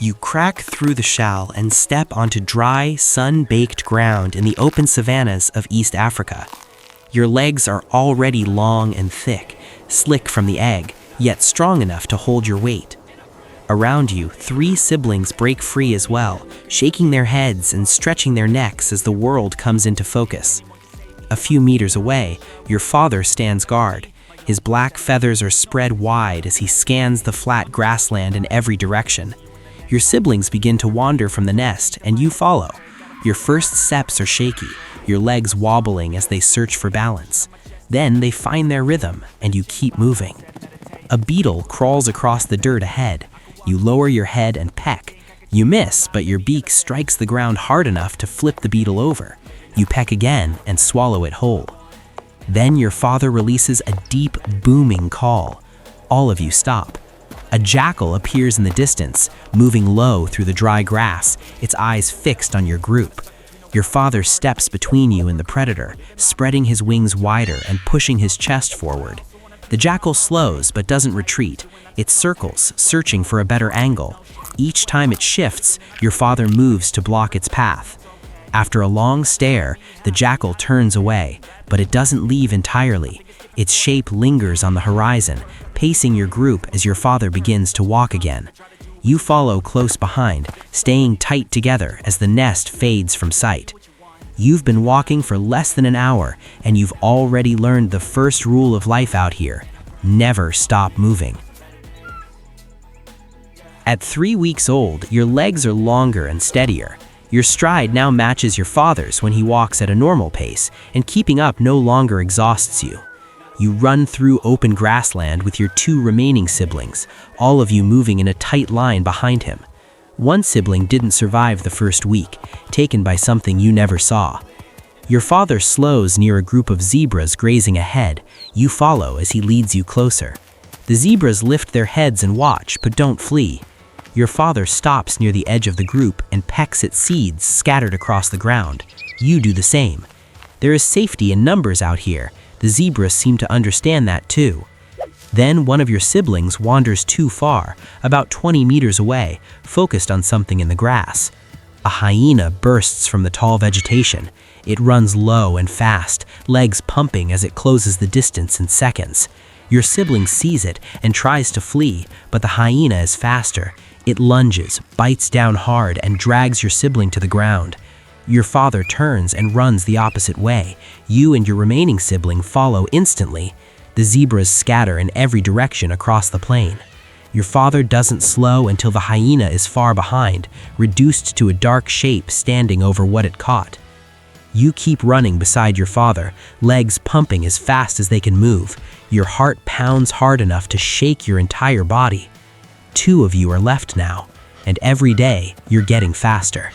You crack through the shell and step onto dry, sun-baked ground in the open savannas of East Africa. Your legs are already long and thick, slick from the egg, yet strong enough to hold your weight. Around you, 3 siblings break free as well, shaking their heads and stretching their necks as the world comes into focus. A few meters away, your father stands guard. His black feathers are spread wide as he scans the flat grassland in every direction. Your siblings begin to wander from the nest, and you follow. Your first steps are shaky, your legs wobbling as they search for balance. Then they find their rhythm, and you keep moving. A beetle crawls across the dirt ahead. You lower your head and peck. You miss, but your beak strikes the ground hard enough to flip the beetle over. You peck again and swallow it whole. Then your father releases a deep, booming call. All of you stop. A jackal appears in the distance, moving low through the dry grass, its eyes fixed on your group. Your father steps between you and the predator, spreading his wings wider and pushing his chest forward. The jackal slows but doesn't retreat. It circles, searching for a better angle. Each time it shifts, your father moves to block its path. After a long stare, the jackal turns away, but it doesn't leave entirely. Its shape lingers on the horizon, pacing your group as your father begins to walk again. You follow close behind, staying tight together as the nest fades from sight. You've been walking for less than an hour, and you've already learned the first rule of life out here: never stop moving. At 3 weeks old, your legs are longer and steadier. Your stride now matches your father's when he walks at a normal pace, and keeping up no longer exhausts you. You run through open grassland with your 2 remaining siblings, all of you moving in a tight line behind him. One sibling didn't survive the first week, taken by something you never saw. Your father slows near a group of zebras grazing ahead. You follow as he leads you closer. The zebras lift their heads and watch, but don't flee. Your father stops near the edge of the group and pecks at seeds scattered across the ground. You do the same. There is safety in numbers out here. The zebras seem to understand that too. Then one of your siblings wanders too far, about 20 meters away, focused on something in the grass. A hyena bursts from the tall vegetation. It runs low and fast, legs pumping as it closes the distance in seconds. Your sibling sees it and tries to flee, but the hyena is faster. It lunges, bites down hard, and drags your sibling to the ground. Your father turns and runs the opposite way. You and your remaining sibling follow instantly. The zebras scatter in every direction across the plain. Your father doesn't slow until the hyena is far behind, reduced to a dark shape standing over what it caught. You keep running beside your father, legs pumping as fast as they can move. Your heart pounds hard enough to shake your entire body. 2 of you are left now, and every day you're getting faster.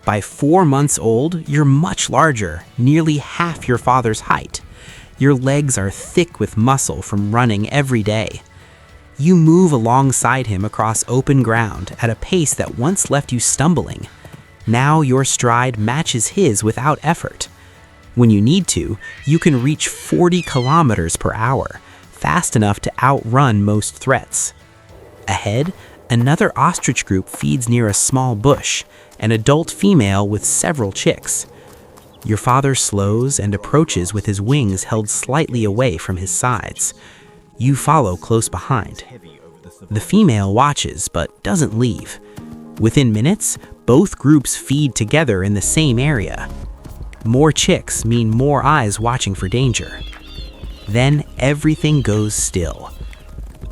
By 4 months old, you're much larger, nearly half your father's height. Your legs are thick with muscle from running every day. You move alongside him across open ground at a pace that once left you stumbling. Now your stride matches his without effort. When you need to, you can reach 40 kilometers per hour, fast enough to outrun most threats. Ahead, another ostrich group feeds near a small bush, an adult female with several chicks. Your father slows and approaches with his wings held slightly away from his sides. You follow close behind. The female watches but doesn't leave. Within minutes, both groups feed together in the same area. More chicks mean more eyes watching for danger. Then everything goes still.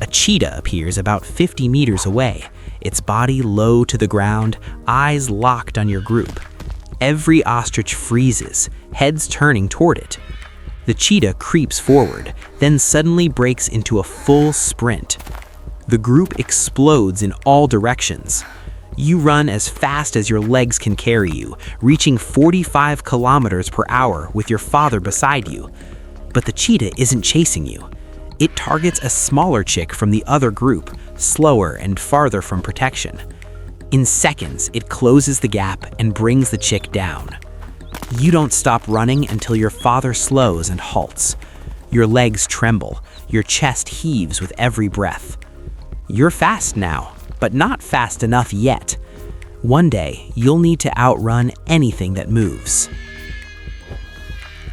A cheetah appears about 50 meters away, its body low to the ground, eyes locked on your group. Every ostrich freezes, heads turning toward it. The cheetah creeps forward, then suddenly breaks into a full sprint. The group explodes in all directions. You run as fast as your legs can carry you, reaching 45 kilometers per hour with your father beside you. But the cheetah isn't chasing you. It targets a smaller chick from the other group, slower and farther from protection. In seconds, it closes the gap and brings the chick down. You don't stop running until your father slows and halts. Your legs tremble, your chest heaves with every breath. You're fast now, but not fast enough yet. One day, you'll need to outrun anything that moves.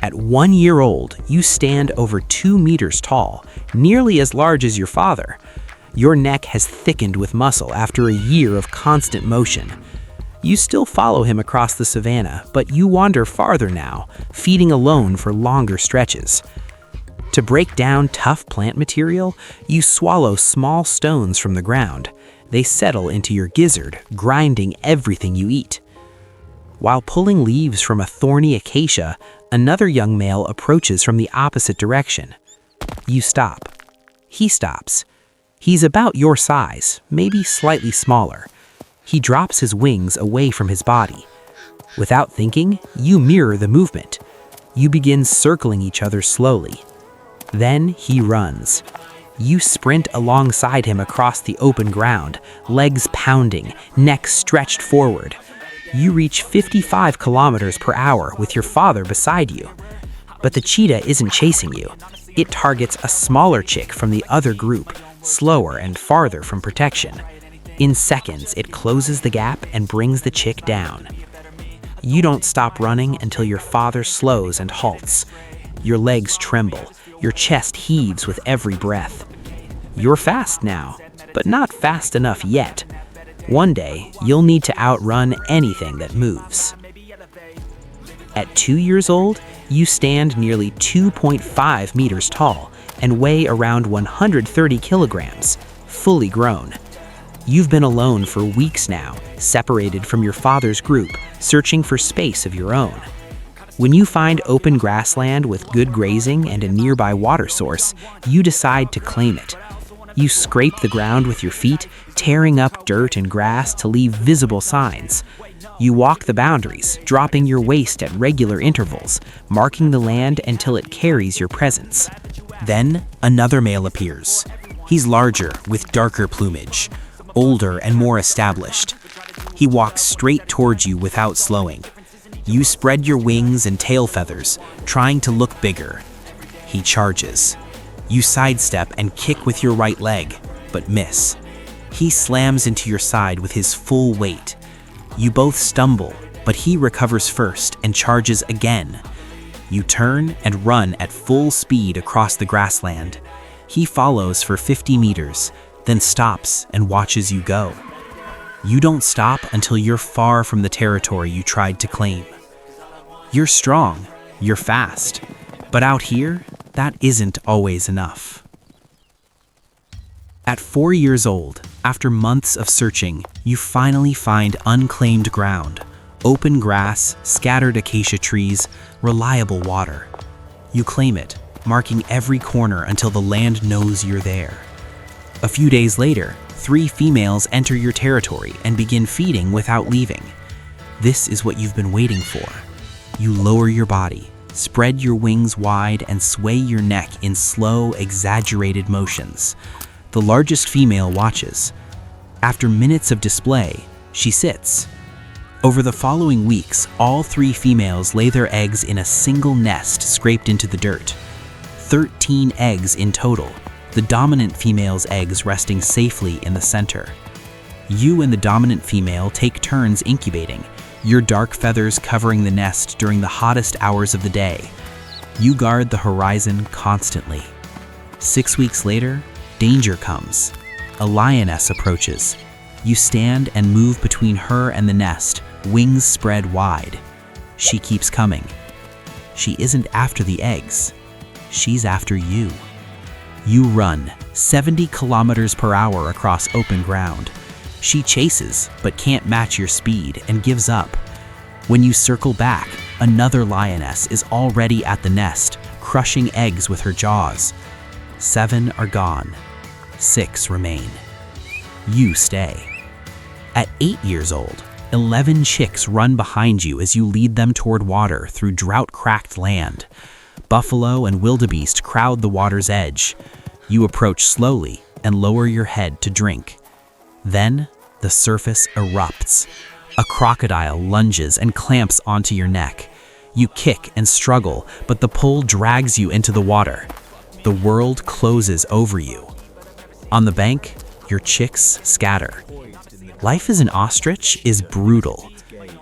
At 1 year old, you stand over 2 meters tall, nearly as large as your father. Your neck has thickened with muscle after a year of constant motion. You still follow him across the savannah, but you wander farther now, feeding alone for longer stretches. To break down tough plant material, you swallow small stones from the ground. They settle into your gizzard, grinding everything you eat. While pulling leaves from a thorny acacia, another young male approaches from the opposite direction. You stop. He stops. He's about your size, maybe slightly smaller. He drops his wings away from his body. Without thinking, you mirror the movement. You begin circling each other slowly. Then he runs. You sprint alongside him across the open ground, legs pounding, neck stretched forward. You reach 55 kilometers per hour with your father beside you. But the cheetah isn't chasing you. It targets a smaller chick from the other group, slower and farther from protection. In seconds, it closes the gap and brings the chick down. You don't stop running until your father slows and halts. Your legs tremble. Your chest heaves with every breath. You're fast now, but not fast enough yet. One day, you'll need to outrun anything that moves. At 2 years old, you stand nearly 2.5 meters tall and weigh around 130 kilograms, fully grown. You've been alone for weeks now, separated from your father's group, searching for space of your own. When you find open grassland with good grazing and a nearby water source, you decide to claim it. You scrape the ground with your feet, tearing up dirt and grass to leave visible signs. You walk the boundaries, dropping your waist at regular intervals, marking the land until it carries your presence. Then, another male appears. He's larger, with darker plumage, older and more established. He walks straight towards you without slowing. You spread your wings and tail feathers, trying to look bigger. He charges. You sidestep and kick with your right leg, but miss. He slams into your side with his full weight. You both stumble, but he recovers first and charges again. You turn and run at full speed across the grassland. He follows for 50 meters, then stops and watches you go. You don't stop until you're far from the territory you tried to claim. You're strong, you're fast, but out here, that isn't always enough. At 4 years old, after months of searching, you finally find unclaimed ground, open grass, scattered acacia trees, reliable water. You claim it, marking every corner until the land knows you're there. A few days later, 3 females enter your territory and begin feeding without leaving. This is what you've been waiting for. You lower your body, spread your wings wide, and sway your neck in slow, exaggerated motions. The largest female watches. After minutes of display, she sits. Over the following weeks, all 3 females lay their eggs in a single nest scraped into the dirt. 13 eggs in total, the dominant female's eggs resting safely in the center. You and the dominant female take turns incubating, your dark feathers covering the nest during the hottest hours of the day. You guard the horizon constantly. 6 weeks later, danger comes. A lioness approaches. You stand and move between her and the nest, wings spread wide. She keeps coming. She isn't after the eggs. She's after you. You run 70 kilometers per hour across open ground. She chases, but can't match your speed and gives up. When you circle back, another lioness is already at the nest, crushing eggs with her jaws. 7 are gone. 6 remain. You stay. At 8 years old, 11 chicks run behind you as you lead them toward water through drought-cracked land. Buffalo and wildebeest crowd the water's edge. You approach slowly and lower your head to drink. Then, the surface erupts. A crocodile lunges and clamps onto your neck. You kick and struggle, but the pull drags you into the water. The world closes over you. On the bank, your chicks scatter. Life as an ostrich is brutal,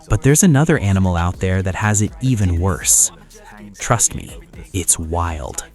but there's another animal out there that has it even worse. Trust me, it's wild.